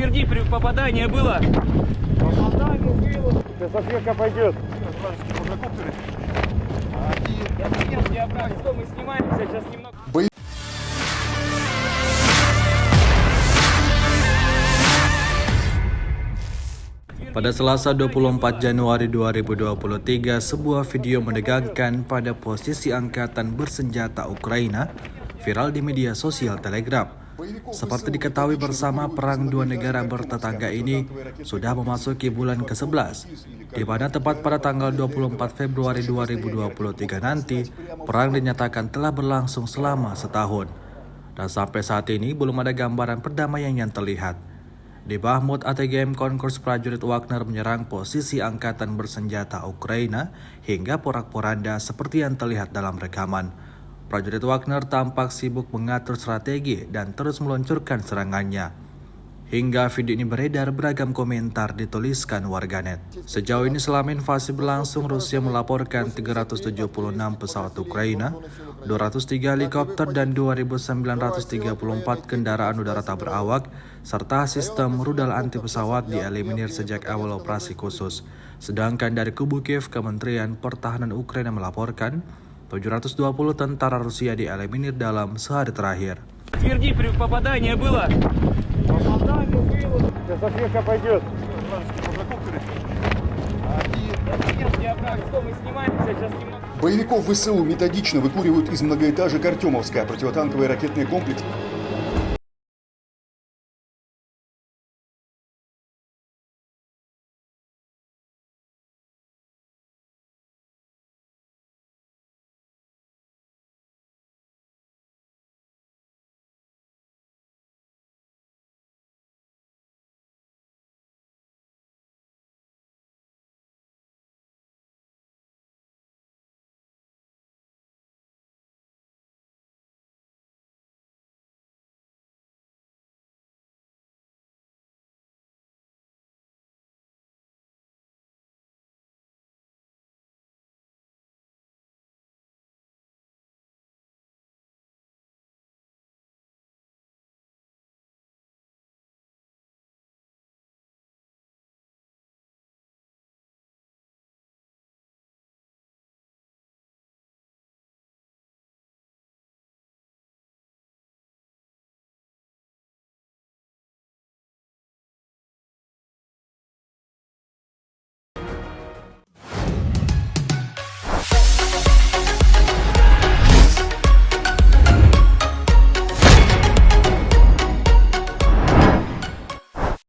Подтверди, попадание было. Попадание было. Сейчас ответка пойдет. Я прав, что мы снимаемся, сейчас немного. Pada Selasa 24 Januari 2023, sebuah video menegangkan pada posisi angkatan bersenjata Ukraina viral di media sosial Telegram. Seperti diketahui bersama, perang dua negara bertetangga ini sudah memasuki bulan ke-11, di mana tepat pada tanggal 24 Februari 2023 nanti, perang dinyatakan telah berlangsung selama setahun. Dan sampai saat ini belum ada gambaran perdamaian yang terlihat. Di Bahmut, ATGM Konkurs prajurit Wagner menyerang posisi angkatan bersenjata Ukraina hingga porak-poranda seperti yang terlihat dalam rekaman. Prajurit Wagner tampak sibuk mengatur strategi dan terus meluncurkan serangannya. Hingga video ini beredar, beragam komentar dituliskan warganet. Sejauh ini selama invasi berlangsung, Rusia melaporkan 376 pesawat Ukraina, 203 helikopter dan 2.934 kendaraan udara tak berawak, serta sistem rudal anti pesawat dieliminir sejak awal operasi khusus. Sedangkan dari kubu Kiev, Kementerian Pertahanan Ukraina melaporkan 720 tentara Rusia dieliminir dalam sehari terakhir. Подтверди, попадание было. Попадание было. Сейчас ответка пойдет. Я прав, что мы снимаемся, сейчас немного. Боевиков ВСУ методично выкуривают из многоэтажек Артемовска противотанковые ракетные комплексы.